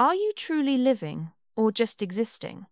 Are you truly living or just existing?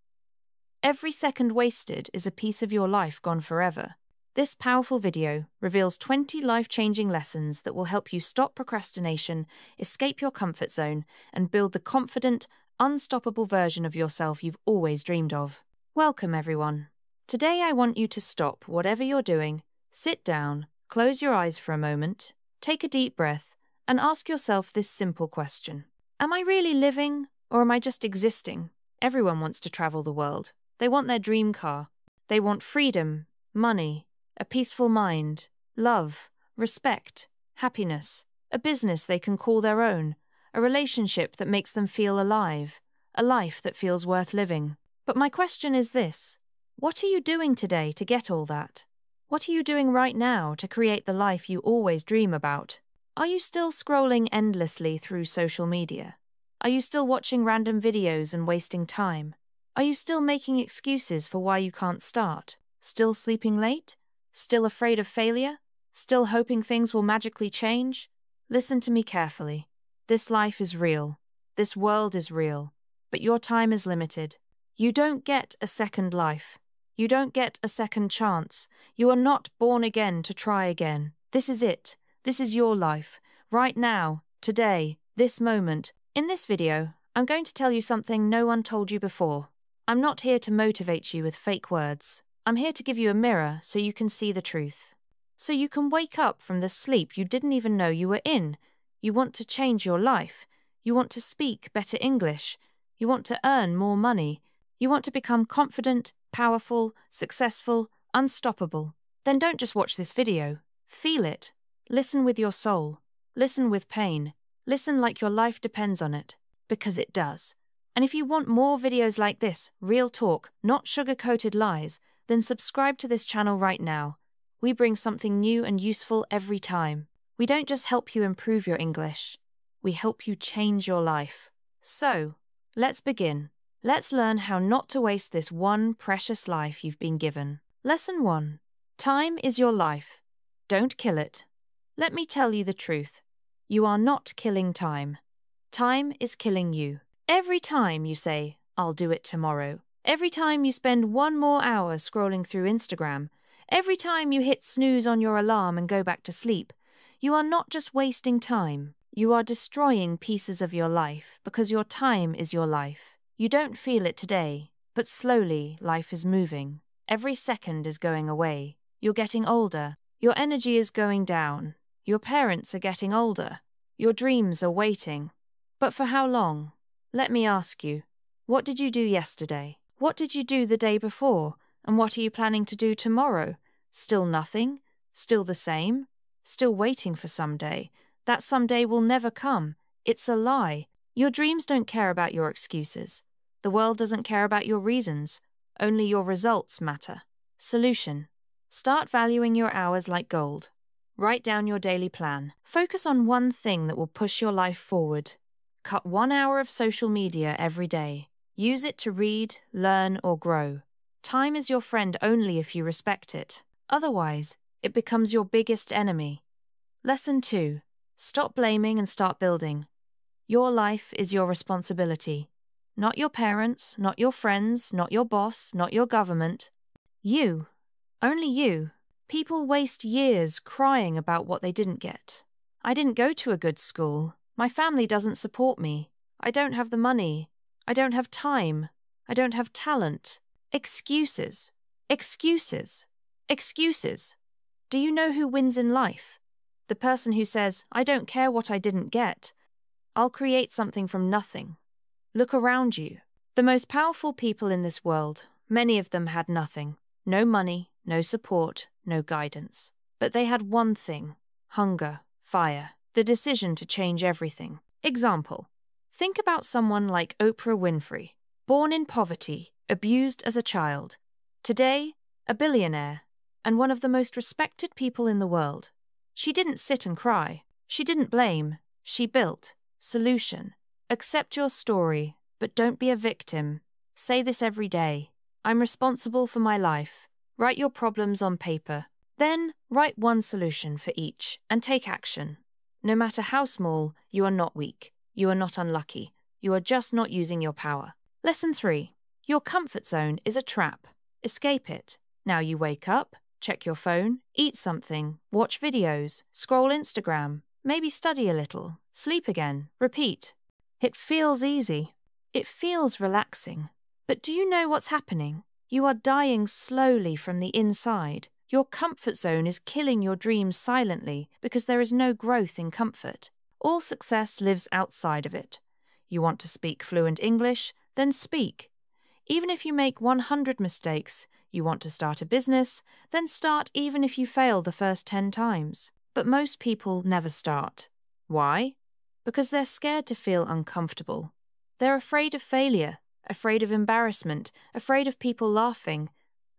Every second wasted is a piece of your life gone forever. This powerful video reveals 20 life-changing lessons that will help you stop procrastination, escape your comfort zone, and build the confident, unstoppable version of yourself you've always dreamed of. Welcome, everyone. Today I want you to stop whatever you're doing, sit down, close your eyes for a moment, take a deep breath, and ask yourself this simple question. Am I really living, or am I just existing? Everyone wants to travel the world. They want their dream car. They want freedom, money, a peaceful mind, love, respect, happiness, a business they can call their own, a relationship that makes them feel alive, a life that feels worth living. But my question is this: what are you doing today to get all that? What are you doing right now to create the life you always dream about? Are you still scrolling endlessly through social media? Are you still watching random videos and wasting time? Are you still making excuses for why you can't start? Still sleeping late? Still afraid of failure? Still hoping things will magically change? Listen to me carefully. This life is real. This world is real. But your time is limited. You don't get a second life. You don't get a second chance. You are not born again to try again. This is it. This is your life. Right now, today, this moment. In this video, I'm going to tell you something no one told you before. I'm not here to motivate you with fake words. I'm here to give you a mirror so you can see the truth. So you can wake up from the sleep you didn't even know you were in. You want to change your life. You want to speak better English. You want to earn more money. You want to become confident, powerful, successful, unstoppable. Then don't just watch this video. Feel it. Listen with your soul. Listen with pain. Listen like your life depends on it. Because it does. And if you want more videos like this, real talk, not sugar-coated lies, then subscribe to this channel right now. We bring something new and useful every time. We don't just help you improve your English. We help you change your life. So, let's begin. Let's learn how not to waste this one precious life you've been given. Lesson 1. Time is your life. Don't kill it. Let me tell you the truth. You are not killing time. Time is killing you. Every time you say, "I'll do it tomorrow," every time you spend one more hour scrolling through Instagram, every time you hit snooze on your alarm and go back to sleep, you are not just wasting time. You are destroying pieces of your life because your time is your life. You don't feel it today, but slowly life is moving. Every second is going away. You're getting older. Your energy is going down. Your parents are getting older. Your dreams are waiting. But for how long? Let me ask you, what did you do yesterday? What did you do the day before? And what are you planning to do tomorrow? Still nothing? Still the same? Still waiting for someday? That someday will never come. It's a lie. Your dreams don't care about your excuses. The world doesn't care about your reasons. Only your results matter. Solution. Start valuing your hours like gold. Write down your daily plan. Focus on one thing that will push your life forward. Cut 1 hour of social media every day. Use it to read, learn, or grow. Time is your friend only if you respect it. Otherwise, it becomes your biggest enemy. Lesson 2. Stop blaming and start building. Your life is your responsibility. Not your parents, not your friends, not your boss, not your government. You. Only you. People waste years crying about what they didn't get. I didn't go to a good school. My family doesn't support me. I don't have the money. I don't have time. I don't have talent. Excuses. Excuses. Excuses. Do you know who wins in life? The person who says, "I don't care what I didn't get. I'll create something from nothing." Look around you. The most powerful people in this world, many of them had nothing. No money, no support, no guidance. But they had one thing: hunger, fire, the decision to change everything. Example. Think about someone like Oprah Winfrey, born in poverty, abused as a child. Today, a billionaire, and one of the most respected people in the world. She didn't sit and cry. She didn't blame. She built. Solution. Accept your story, but don't be a victim. Say this every day. I'm responsible for my life. Write your problems on paper. Then, write one solution for each and take action. No matter how small, you are not weak. You are not unlucky. You are just not using your power. Lesson 3. Your comfort zone is a trap. Escape it. Now you wake up, check your phone, eat something, watch videos, scroll Instagram, maybe study a little, sleep again, repeat. It feels easy. It feels relaxing. But do you know what's happening? You are dying slowly from the inside. Your comfort zone is killing your dreams silently because there is no growth in comfort. All success lives outside of it. You want to speak fluent English? Then speak. Even if you make 100 mistakes, you want to start a business? Then start even if you fail the first 10 times. But most people never start. Why? Because they're scared to feel uncomfortable. They're afraid of failure, afraid of embarrassment, afraid of people laughing.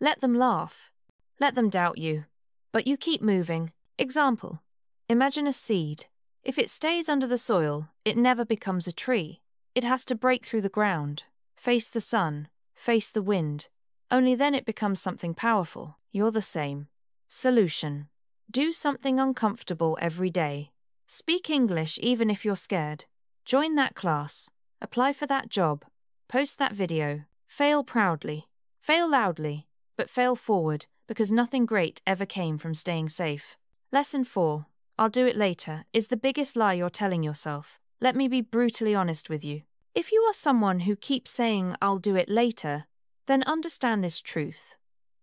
Let them laugh. Let them doubt you. But you keep moving. Example. Imagine a seed. If it stays under the soil, it never becomes a tree. It has to break through the ground, face the sun, face the wind. Only then it becomes something powerful. You're the same. Solution. Do something uncomfortable every day. Speak English even if you're scared. Join that class. Apply for that job. Post that video. Fail proudly. Fail loudly, but fail forward, because nothing great ever came from staying safe. Lesson 4. I'll do it later is the biggest lie you're telling yourself. Let me be brutally honest with you. If you are someone who keeps saying, I'll do it later, then understand this truth.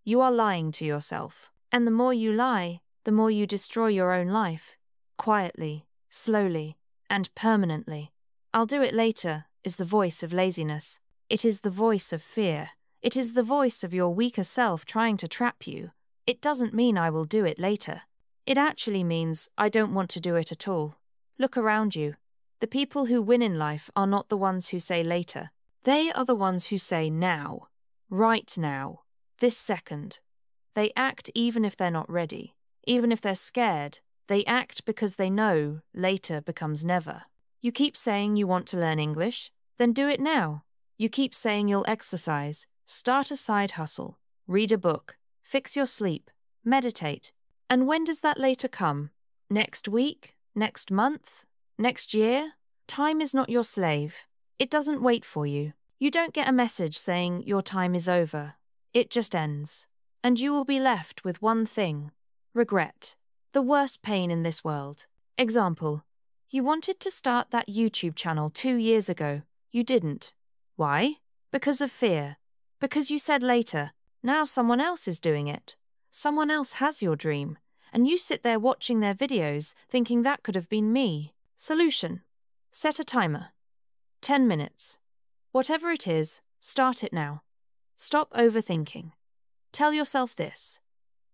You are lying to yourself. And the more you lie, the more you destroy your own life. Quietly, slowly, and permanently. I'll do it later is the voice of laziness. It is the voice of fear. It is the voice of your weaker self trying to trap you. It doesn't mean I will do it later. It actually means I don't want to do it at all. Look around you. The people who win in life are not the ones who say later. They are the ones who say now. Right now. This second. They act even if they're not ready. Even if they're scared. They act because they know later becomes never. You keep saying you want to learn English? Then do it now. You keep saying you'll exercise. Start a side hustle. Read a book. Fix your sleep. Meditate. And when does that later come? Next week? Next month? Next year? Time is not your slave. It doesn't wait for you. You don't get a message saying your time is over. It just ends. And you will be left with one thing. Regret. The worst pain in this world. Example. You wanted to start that YouTube channel 2 years ago. You didn't. Why? Because of fear. Because you said later. Now someone else is doing it. Someone else has your dream. And you sit there watching their videos thinking that could have been me. Solution. Set a timer. 10 minutes. Whatever it is, start it now. Stop overthinking. Tell yourself this.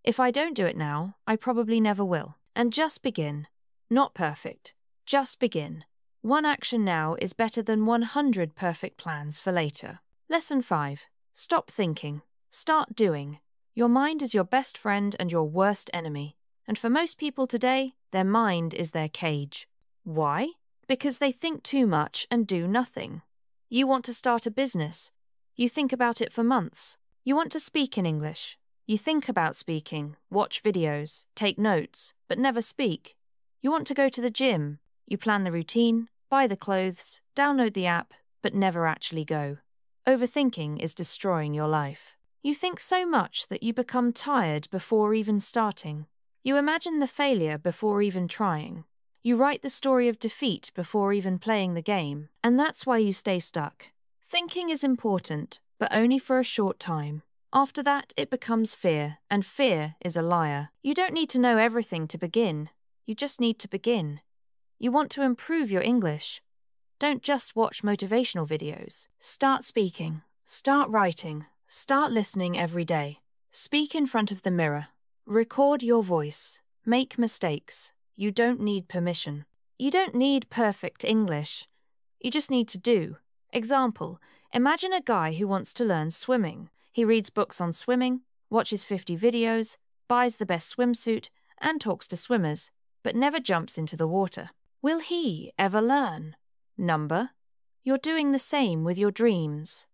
If I don't do it now, I probably never will. And just begin. Not perfect. Just begin. One action now is better than 100 perfect plans for later. Lesson 5. Stop thinking. Start doing. Your mind is your best friend and your worst enemy. And for most people today, their mind is their cage. Why? Because they think too much and do nothing. You want to start a business. You think about it for months. You want to speak in English. You think about speaking, watch videos, take notes, but never speak. You want to go to the gym. You plan the routine, buy the clothes, download the app, but never actually go. Overthinking is destroying your life. You think so much that you become tired before even starting. You imagine the failure before even trying. You write the story of defeat before even playing the game, and that's why you stay stuck. Thinking is important, but only for a short time. After that, it becomes fear, and fear is a liar. You don't need to know everything to begin. You just need to begin. You want to improve your English. Don't just watch motivational videos. Start speaking. Start writing. Start listening every day. Speak in front of the mirror. Record your voice. Make mistakes. You don't need permission. You don't need perfect English. You just need to do. Example, imagine a guy who wants to learn swimming. He reads books on swimming, watches 50 videos, buys the best swimsuit, and talks to swimmers, but never jumps into the water. Will he ever learn? Number. You're doing the same with your dreams.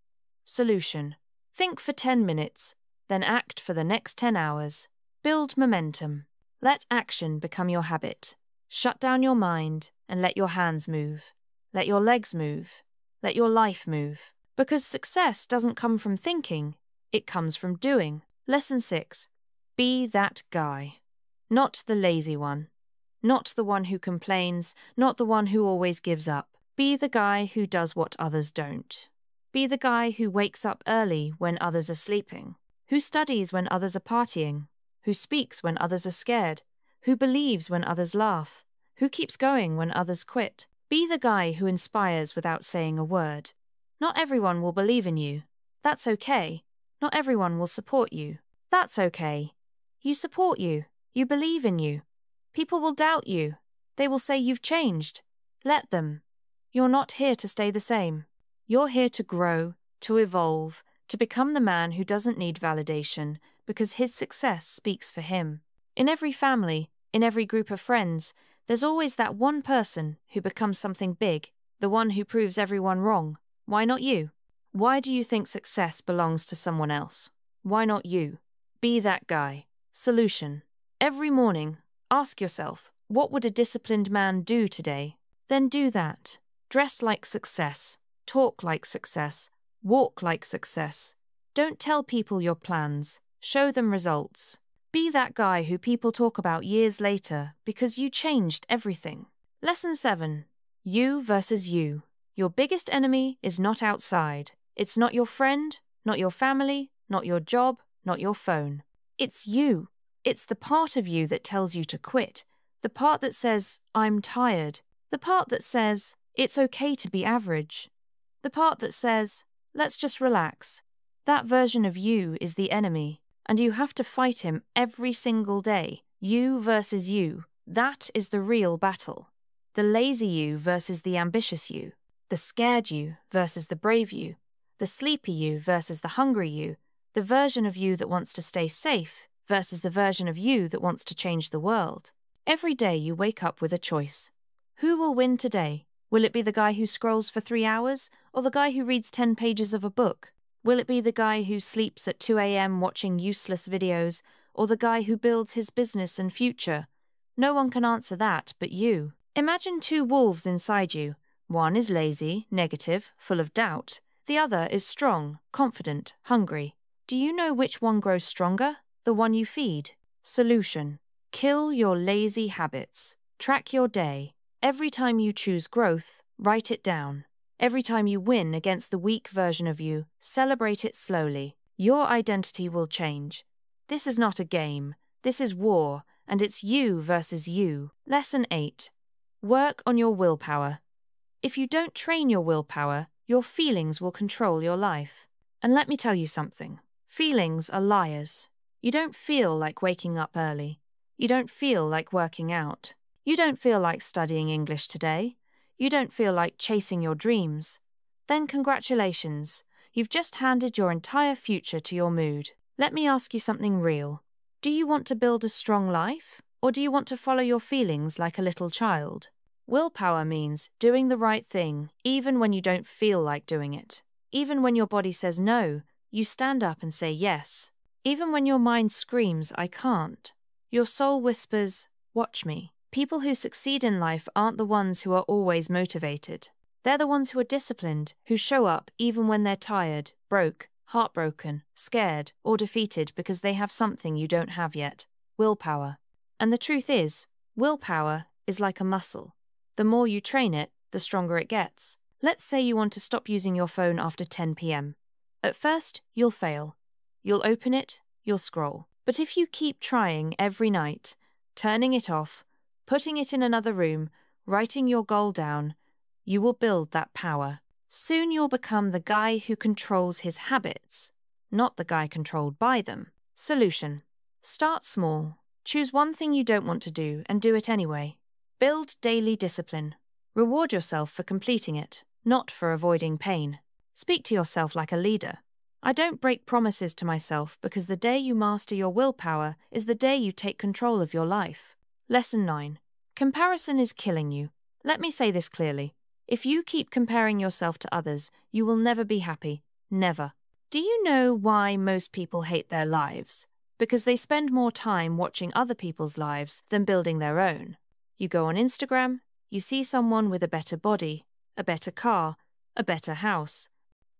Solution. Think for 10 minutes, then act for the next 10 hours. Build momentum. Let action become your habit. Shut down your mind and let your hands move. Let your legs move. Let your life move. Because success doesn't come from thinking, it comes from doing. Lesson 6. Be that guy. Not the lazy one. Not the one who complains, not the one who always gives up. Be the guy who does what others don't. Be the guy who wakes up early when others are sleeping, who studies when others are partying, who speaks when others are scared, who believes when others laugh, who keeps going when others quit. Be the guy who inspires without saying a word. Not everyone will believe in you. That's okay. Not everyone will support you. That's okay. You support you. You believe in you. People will doubt you. They will say you've changed. Let them. You're not here to stay the same. You're here to grow, to evolve, to become the man who doesn't need validation because his success speaks for him. In every family, in every group of friends, there's always that one person who becomes something big, the one who proves everyone wrong. Why not you? Why do you think success belongs to someone else? Why not you? Be that guy. Solution. Every morning, ask yourself, what would a disciplined man do today? Then do that. Dress like success. Talk like success. Walk like success. Don't tell people your plans. Show them results. Be that guy who people talk about years later because you changed everything. Lesson 7. You versus you. Your biggest enemy is not outside. It's not your friend, not your family, not your job, not your phone. It's you. It's the part of you that tells you to quit. The part that says, I'm tired. The part that says, it's okay to be average. The part that says, let's just relax. That version of you is the enemy, and you have to fight him every single day. You versus you. That is the real battle. The lazy you versus the ambitious you. The scared you versus the brave you. The sleepy you versus the hungry you. The version of you that wants to stay safe versus the version of you that wants to change the world. Every day you wake up with a choice. Who will win today? Will it be the guy who scrolls for 3 hours or the guy who reads 10 pages of a book? Will it be the guy who sleeps at 2 a.m. watching useless videos or the guy who builds his business and future? No one can answer that but you. Imagine 2 wolves inside you. One is lazy, negative, full of doubt. The other is strong, confident, hungry. Do you know which one grows stronger? The one you feed. Solution. Kill your lazy habits. Track your day. Every time you choose growth, write it down. Every time you win against the weak version of you, celebrate it slowly. Your identity will change. This is not a game. This is war, and it's you versus you. Lesson 8. Work on your willpower. If you don't train your willpower, your feelings will control your life. And let me tell you something. Feelings are liars. You don't feel like waking up early. You don't feel like working out. You don't feel like studying English today. You don't feel like chasing your dreams. Then congratulations. You've just handed your entire future to your mood. Let me ask you something real. Do you want to build a strong life? Or do you want to follow your feelings like a little child? Willpower means doing the right thing, even when you don't feel like doing it. Even when your body says no, you stand up and say yes. Even when your mind screams, I can't. Your soul whispers, watch me. People who succeed in life aren't the ones who are always motivated. They're the ones who are disciplined, who show up even when they're tired, broke, heartbroken, scared, or defeated because they have something you don't have yet. Willpower. And the truth is, willpower is like a muscle. The more you train it, the stronger it gets. Let's say you want to stop using your phone after 10 p.m. At first, you'll fail. You'll open it, you'll scroll. But if you keep trying every night, turning it off, putting it in another room, writing your goal down, you will build that power. Soon you'll become the guy who controls his habits, not the guy controlled by them. Solution. Start small. Choose one thing you don't want to do and do it anyway. Build daily discipline. Reward yourself for completing it, not for avoiding pain. Speak to yourself like a leader. I don't break promises to myself because the day you master your willpower is the day you take control of your life. Lesson 9. Comparison is killing you. Let me say this clearly. If you keep comparing yourself to others, you will never be happy. Never. Do you know why most people hate their lives? Because they spend more time watching other people's lives than building their own. You go on Instagram, you see someone with a better body, a better car, a better house.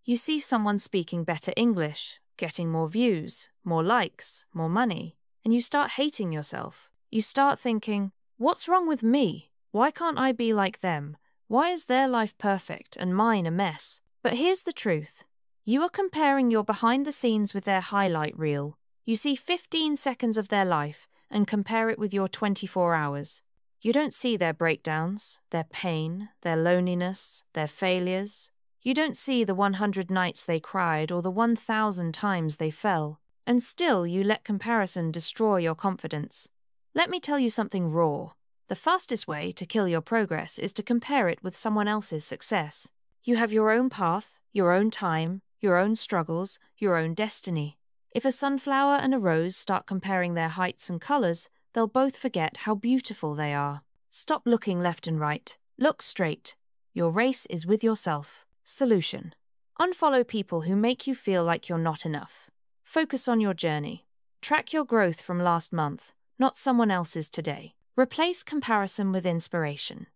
You see someone speaking better English, getting more views, more likes, more money, and you start hating yourself. You start thinking, what's wrong with me? Why can't I be like them? Why is their life perfect and mine a mess? But here's the truth. You are comparing your behind the scenes with their highlight reel. You see 15 seconds of their life and compare it with your 24 hours. You don't see their breakdowns, their pain, their loneliness, their failures. You don't see the 100 nights they cried or the 1,000 times they fell. And still you let comparison destroy your confidence. Let me tell you something raw. The fastest way to kill your progress is to compare it with someone else's success. You have your own path, your own time, your own struggles, your own destiny. If a sunflower and a rose start comparing their heights and colors, they'll both forget how beautiful they are. Stop looking left and right. Look straight. Your race is with yourself. Solution: unfollow people who make you feel like you're not enough. Focus on your journey. Track your growth from last month, not someone else's today. Replace comparison with inspiration.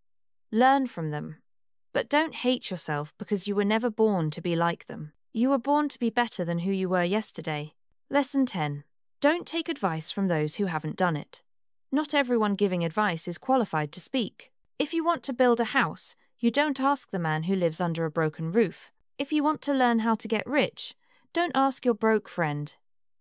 Learn from them. But don't hate yourself because you were never born to be like them. You were born to be better than who you were yesterday. Lesson 10. Don't take advice from those who haven't done it. Not everyone giving advice is qualified to speak. If you want to build a house, you don't ask the man who lives under a broken roof. If you want to learn how to get rich, don't ask your broke friend.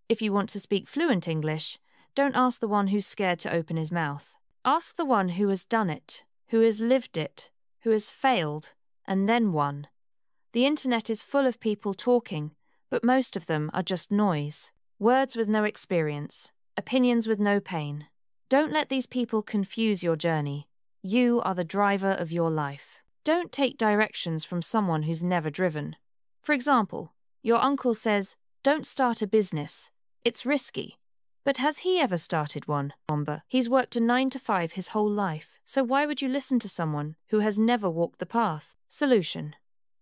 If you want to speak fluent English, don't ask the one who's scared to open his mouth. Ask the one who has done it, who has lived it, who has failed, and then won. The internet is full of people talking, but most of them are just noise. Words with no experience, opinions with no pain. Don't let these people confuse your journey. You are the driver of your life. Don't take directions from someone who's never driven. For example, your uncle says, don't start a business. It's risky. But has he ever started one? He's worked a 9-to-5 his whole life, so why would you listen to someone who has never walked the path? Solution: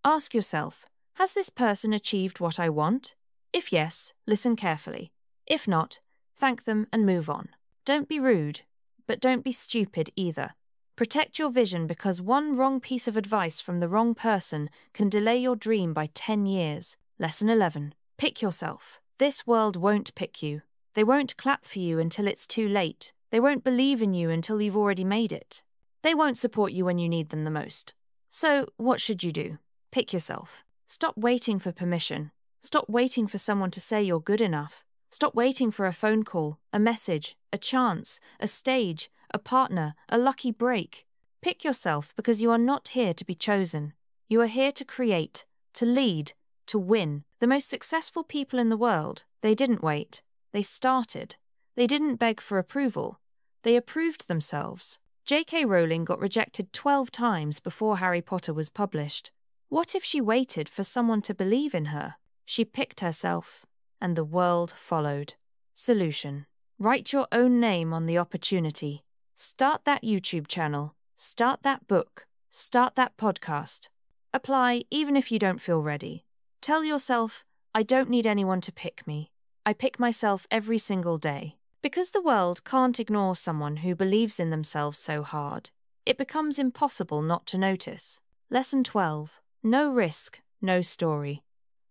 ask yourself, has this person achieved what I want? If yes, listen carefully. If not, thank them and move on. Don't be rude, but don't be stupid either. Protect your vision because one wrong piece of advice from the wrong person can delay your dream by 10 years. Lesson 11. Pick yourself. This world won't pick you. They won't clap for you until it's too late. They won't believe in you until you've already made it. They won't support you when you need them the most. So, what should you do? Pick yourself. Stop waiting for permission. Stop waiting for someone to say you're good enough. Stop waiting for a phone call, a message, a chance, a stage, a partner, a lucky break. Pick yourself because you are not here to be chosen. You are here to create, to lead, to win. The most successful people in the world, they didn't wait. They started. They didn't beg for approval. They approved themselves. J.K. Rowling got rejected 12 times before Harry Potter was published. What if she waited for someone to believe in her? She picked herself, and the world followed. Solution: write your own name on the opportunity. Start that YouTube channel. Start that book. Start that podcast. Apply even if you don't feel ready. Tell yourself, I don't need anyone to pick me. I pick myself every single day. Because the world can't ignore someone who believes in themselves so hard, it becomes impossible not to notice. Lesson 12. No risk, no story.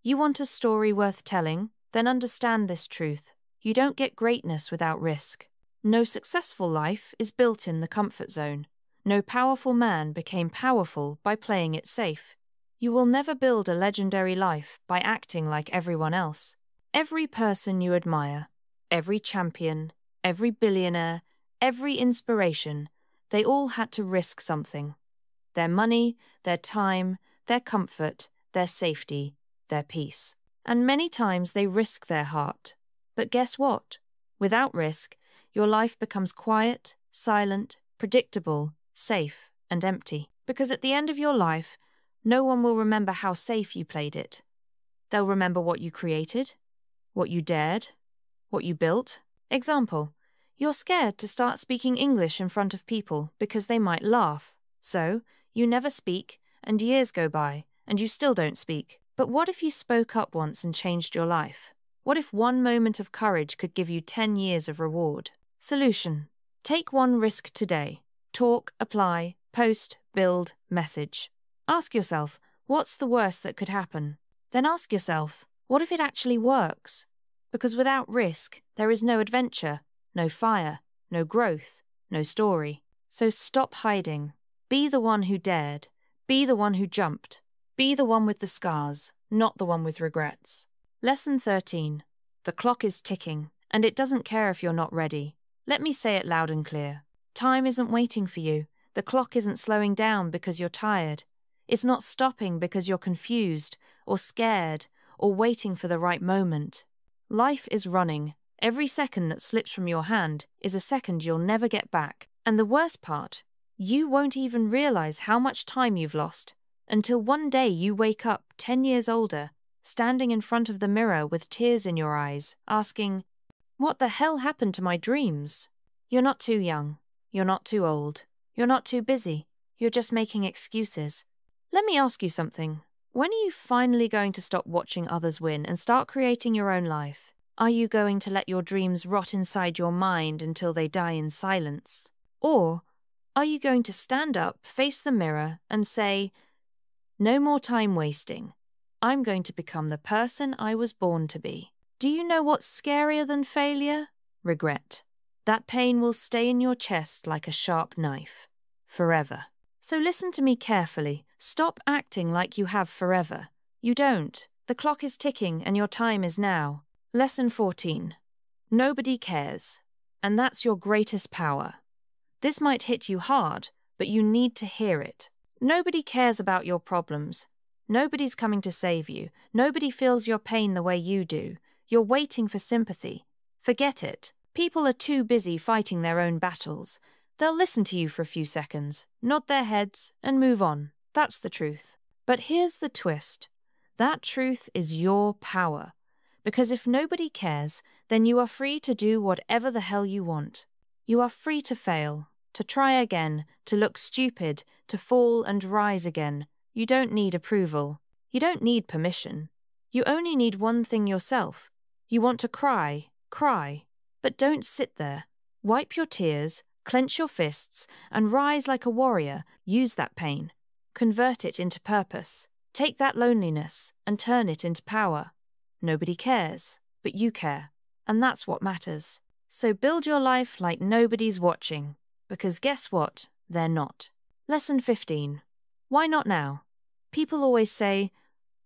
You want a story worth telling? Then understand this truth. You don't get greatness without risk. No successful life is built in the comfort zone. No powerful man became powerful by playing it safe. You will never build a legendary life by acting like everyone else. Every person you admire, every champion, every billionaire, every inspiration, they all had to risk something. Their money, their time, their comfort, their safety, their peace. And many times they risk their heart. But guess what? Without risk, your life becomes quiet, silent, predictable, safe, and empty. Because at the end of your life, no one will remember how safe you played it. They'll remember what you created, what you dared, what you built. Example: you're scared to start speaking English in front of people because they might laugh. So, you never speak, and years go by, and you still don't speak. But what if you spoke up once and changed your life? What if one moment of courage could give you 10 years of reward? Solution: take one risk today. Talk, apply, post, build, message. Ask yourself, What's the worst that could happen? Then ask yourself, what if it actually works? Because without risk, there is no adventure, no fire, no growth, no story. So stop hiding. Be the one who dared. Be the one who jumped. Be the one with the scars, not the one with regrets. Lesson 13. The clock is ticking, and it doesn't care if you're not ready. Let me say it loud and clear. Time isn't waiting for you. The clock isn't slowing down because you're tired. It's not stopping because you're confused, or scared, or waiting for the right moment. Life is running. Every second that slips from your hand is a second you'll never get back. And the worst part, you won't even realize how much time you've lost until one day you wake up 10 years older, standing in front of the mirror with tears in your eyes, asking, "What the hell happened to my dreams?" You're not too young. You're not too old. You're not too busy. You're just making excuses. Let me ask you something. When are you finally going to stop watching others win and start creating your own life? Are you going to let your dreams rot inside your mind until they die in silence? Or are you going to stand up, face the mirror, and say, "No more time wasting. I'm going to become the person I was born to be"? Do you know what's scarier than failure? Regret. That pain will stay in your chest like a sharp knife. Forever. So listen to me carefully. Stop acting like you have forever. You don't. The clock is ticking and your time is now. Lesson 14. Nobody cares. And that's your greatest power. This might hit you hard, but you need to hear it. Nobody cares about your problems. Nobody's coming to save you. Nobody feels your pain the way you do. You're waiting for sympathy. Forget it. People are too busy fighting their own battles. They'll listen to you for a few seconds, nod their heads, and move on. That's the truth. But here's the twist. That truth is your power. Because if nobody cares, then you are free to do whatever the hell you want. You are free to fail, to try again, to look stupid, to fall and rise again. You don't need approval. You don't need permission. You only need one thing yourself. You want to cry, cry. But don't sit there. Wipe your tears, clench your fists, and rise like a warrior. Use that pain. Convert it into purpose. Take that loneliness and turn it into power. Nobody cares, but you care. And that's what matters. So build your life like nobody's watching. Because guess what? They're not. Lesson 15. Why not now? People always say,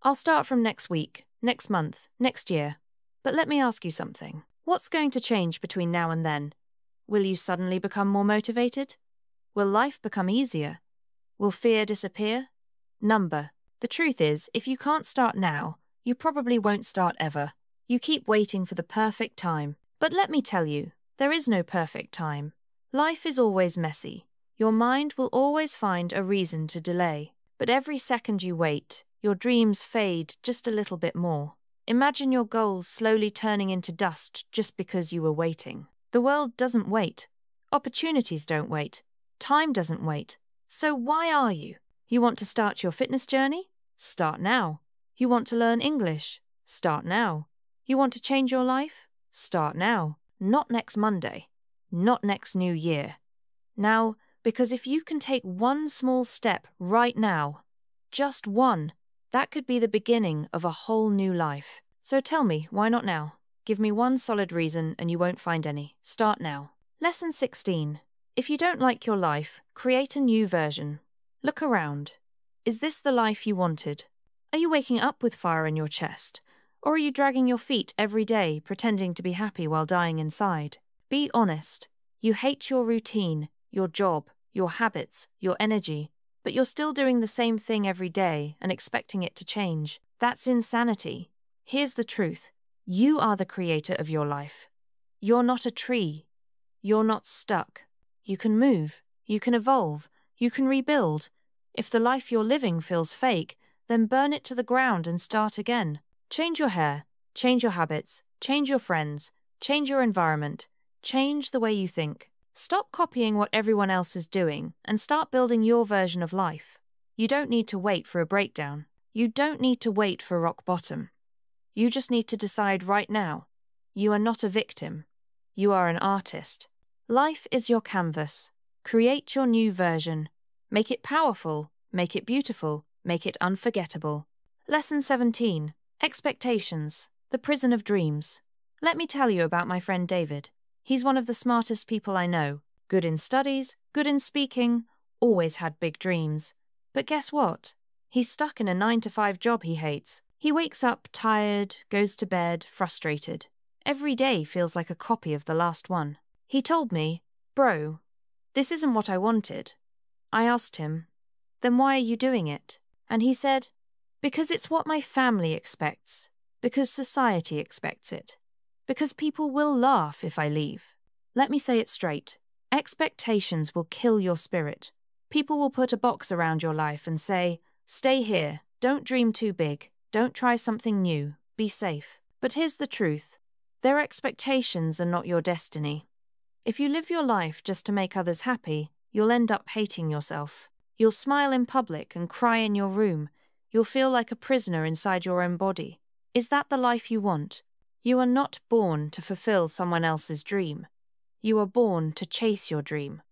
"I'll start from next week, next month, next year." But let me ask you something. What's going to change between now and then? Will you suddenly become more motivated? Will life become easier? Will fear disappear? Number. The truth is, if you can't start now, you probably won't start ever. You keep waiting for the perfect time. But let me tell you, there is no perfect time. Life is always messy. Your mind will always find a reason to delay. But every second you wait, your dreams fade just a little bit more. Imagine your goals slowly turning into dust just because you were waiting. The world doesn't wait. Opportunities don't wait. Time doesn't wait. So why are you? You want to start your fitness journey? Start now. You want to learn English? Start now. You want to change your life? Start now. Not next Monday. Not next New Year. Now, because if you can take one small step right now, just one, that could be the beginning of a whole new life. So tell me, why not now? Give me one solid reason and you won't find any. Start now. Lesson 16. If you don't like your life, create a new version. Look around. Is this the life you wanted? Are you waking up with fire in your chest? Or are you dragging your feet every day, pretending to be happy while dying inside? Be honest. You hate your routine, your job, your habits, your energy, but you're still doing the same thing every day and expecting it to change. That's insanity. Here's the truth. You are the creator of your life. You're not a tree. You're not stuck. You can move. You can evolve. You can rebuild. If the life you're living feels fake, then burn it to the ground and start again. Change your hair. Change your habits. Change your friends. Change your environment. Change the way you think. Stop copying what everyone else is doing and start building your version of life. You don't need to wait for a breakdown. You don't need to wait for rock bottom. You just need to decide right now. You are not a victim. You are an artist. Life is your canvas. Create your new version. Make it powerful. Make it beautiful. make it unforgettable. Lesson 17. Expectations, the prison of dreams. Let me tell you about my friend David. He's one of the smartest people I know. Good in studies, good in speaking, always had big dreams. But guess what? He's stuck in a 9-to-5 job he hates. He wakes up tired, goes to bed frustrated. Every day feels like a copy of the last one. He told me, "Bro, this isn't what I wanted." I asked him, "Then why are you doing it?" And he said, "Because it's what my family expects. Because society expects it. Because people will laugh if I leave." Let me say it straight. Expectations will kill your spirit. People will put a box around your life and say, "Stay here, don't dream too big, don't try something new, be safe." But here's the truth. Their expectations are not your destiny. If you live your life just to make others happy, you'll end up hating yourself. You'll smile in public and cry in your room. You'll feel like a prisoner inside your own body. Is that the life you want? You are not born to fulfill someone else's dream. You are born to chase your dream.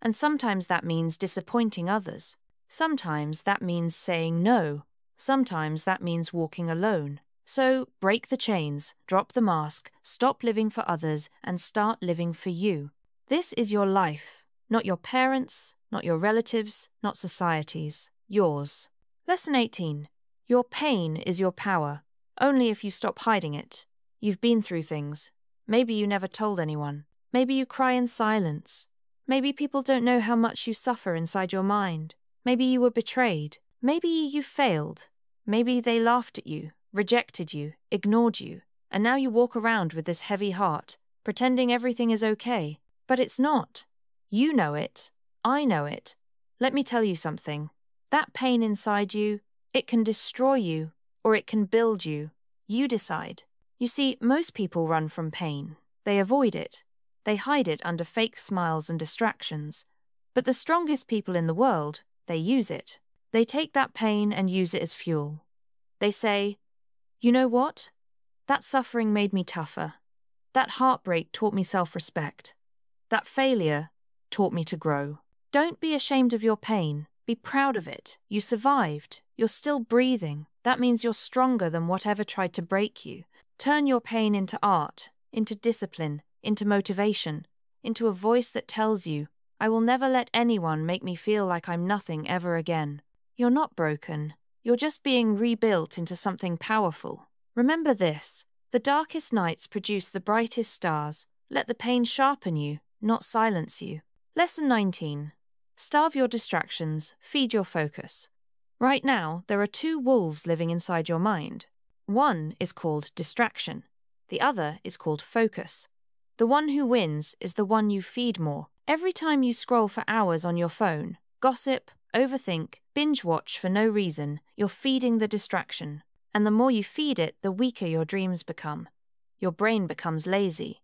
And sometimes that means disappointing others. Sometimes that means saying no. Sometimes that means walking alone. So break the chains, drop the mask, stop living for others, and start living for you. This is your life, not your parents', not your relatives', not society's, yours. Lesson 18. Your pain is your power, only if you stop hiding it. You've been through things. Maybe you never told anyone. Maybe you cry in silence. Maybe people don't know how much you suffer inside your mind. Maybe you were betrayed. Maybe you failed. Maybe they laughed at you, rejected you, ignored you, and now you walk around with this heavy heart, pretending everything is okay. But it's not. You know it. I know it. Let me tell you something. That pain inside you, it can destroy you, or it can build you. You decide. You see, most people run from pain. They avoid it. They hide it under fake smiles and distractions. But the strongest people in the world, they use it. They take that pain and use it as fuel. They say, "You know what? That suffering made me tougher. That heartbreak taught me self-respect. That failure taught me to grow." Don't be ashamed of your pain. Be proud of it. You survived. You're still breathing. That means you're stronger than whatever tried to break you. Turn your pain into art, into discipline, into motivation, into a voice that tells you, "I will never let anyone make me feel like I'm nothing ever again." You're not broken. You're just being rebuilt into something powerful. Remember this. The darkest nights produce the brightest stars. Let the pain sharpen you, not silence you. Lesson 19. Starve your distractions, feed your focus. Right now, there are two wolves living inside your mind. One is called distraction. The other is called focus. The one who wins is the one you feed more. Every time you scroll for hours on your phone, gossip, overthink, binge watch for no reason, you're feeding the distraction. And the more you feed it, the weaker your dreams become. Your brain becomes lazy.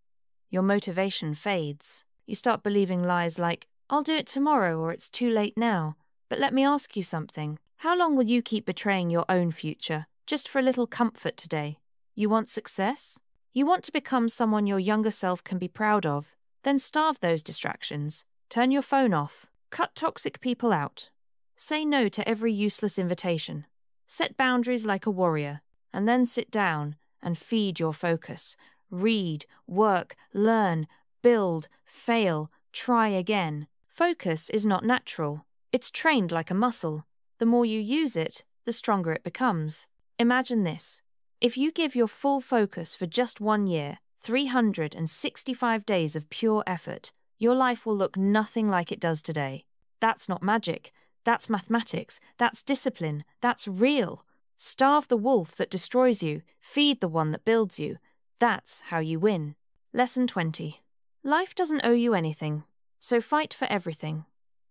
Your motivation fades. You start believing lies like, "I'll do it tomorrow," or "It's too late now." But let me ask you something. How long will you keep betraying your own future, just for a little comfort today? You want success? You want to become someone your younger self can be proud of? Then starve those distractions. Turn your phone off. Cut toxic people out. Say no to every useless invitation. Set boundaries like a warrior, and then sit down and feed your focus. Read, work, learn, build, fail, try again. Focus is not natural. It's trained like a muscle. The more you use it, the stronger it becomes. Imagine this. If you give your full focus for just 1 year, 365 days of pure effort, your life will look nothing like it does today. That's not magic. That's mathematics. That's discipline. That's real. Starve the wolf that destroys you. Feed the one that builds you. That's how you win. Lesson 20. Life doesn't owe you anything, so fight for everything.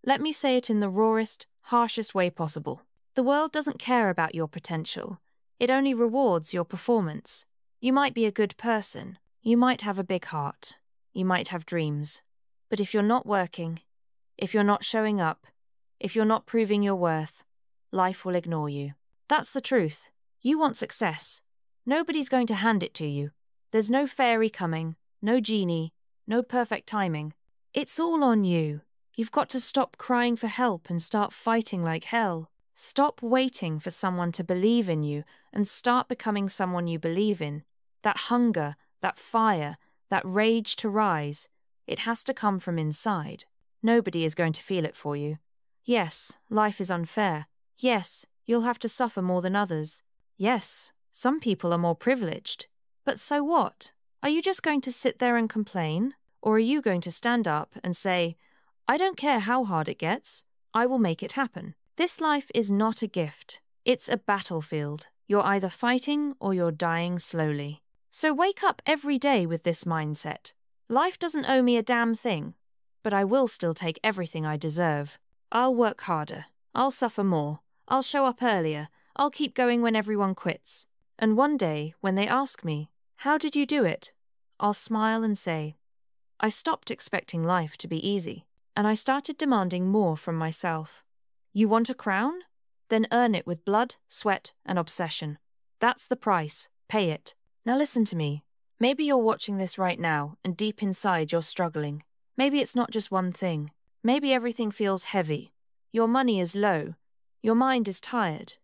Let me say it in the rawest, harshest way possible. The world doesn't care about your potential. It only rewards your performance. You might be a good person. You might have a big heart. You might have dreams. But if you're not working, if you're not showing up, if you're not proving your worth, life will ignore you. That's the truth. You want success. Nobody's going to hand it to you. There's no fairy coming, no genie, no perfect timing. It's all on you. You've got to stop crying for help and start fighting like hell. Stop waiting for someone to believe in you and start becoming someone you believe in. That hunger, that fire, that rage to rise, it has to come from inside. Nobody is going to feel it for you. Yes, life is unfair. Yes, you'll have to suffer more than others. Yes, some people are more privileged. But so what? Are you just going to sit there and complain? Or are you going to stand up and say, I don't care how hard it gets, I will make it happen. This life is not a gift. It's a battlefield. You're either fighting or you're dying slowly. So wake up every day with this mindset. Life doesn't owe me a damn thing, but I will still take everything I deserve. I'll work harder. I'll suffer more. I'll show up earlier. I'll keep going when everyone quits. And one day, when they ask me, how did you do it? I'll smile and say, I stopped expecting life to be easy, and I started demanding more from myself. You want a crown? Then earn it with blood, sweat, and obsession. That's the price. Pay it. Now listen to me. Maybe you're watching this right now, and deep inside you're struggling. Maybe it's not just one thing. Maybe everything feels heavy. Your money is low. Your mind is tired.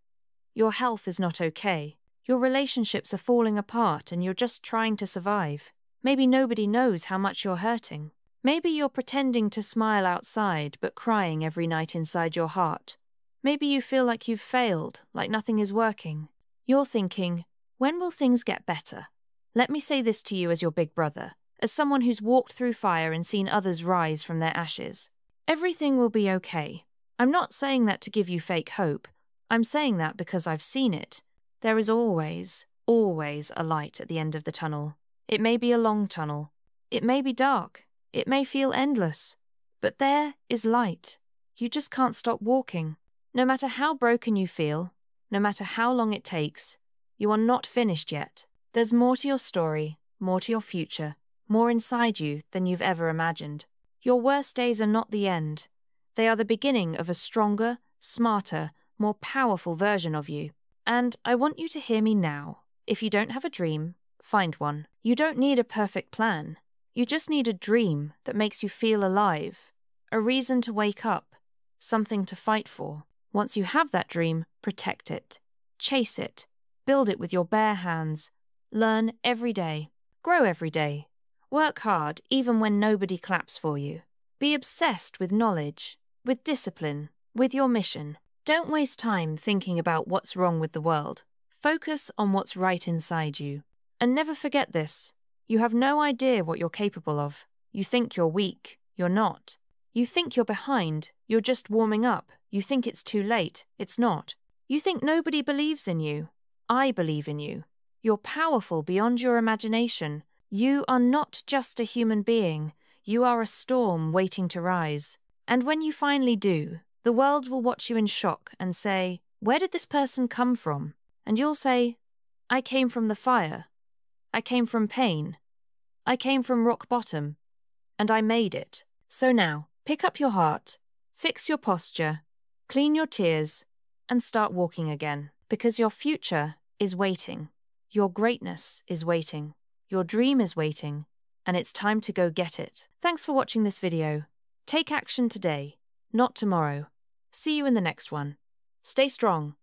Your health is not okay. Your relationships are falling apart and you're just trying to survive. Maybe nobody knows how much you're hurting. Maybe you're pretending to smile outside but crying every night inside your heart. Maybe you feel like you've failed, like nothing is working. You're thinking, when will things get better? Let me say this to you as your big brother, as someone who's walked through fire and seen others rise from their ashes. Everything will be okay. I'm not saying that to give you fake hope. I'm saying that because I've seen it. There is always, always a light at the end of the tunnel. It may be a long tunnel. It may be dark. It may feel endless. But there is light. You just can't stop walking. No matter how broken you feel, no matter how long it takes, you are not finished yet. There's more to your story, more to your future, more inside you than you've ever imagined. Your worst days are not the end. They are the beginning of a stronger, smarter, more powerful version of you. And I want you to hear me now. If you don't have a dream, find one. You don't need a perfect plan. You just need a dream that makes you feel alive, a reason to wake up, something to fight for. Once you have that dream, protect it, chase it, build it with your bare hands, learn every day, grow every day, work hard even when nobody claps for you. Be obsessed with knowledge, with discipline, with your mission. Don't waste time thinking about what's wrong with the world. Focus on what's right inside you. And never forget this. You have no idea what you're capable of. You think you're weak. You're not. You think you're behind. You're just warming up. You think it's too late. It's not. You think nobody believes in you. I believe in you. You're powerful beyond your imagination. You are not just a human being. You are a storm waiting to rise. And when you finally do, the world will watch you in shock and say, where did this person come from? And you'll say, I came from the fire. I came from pain. I came from rock bottom. And I made it. So now, pick up your heart, fix your posture, clean your tears, and start walking again. Because your future is waiting. Your greatness is waiting. Your dream is waiting. And it's time to go get it. Thanks for watching this video. Take action today, not tomorrow. See you in the next one. Stay strong.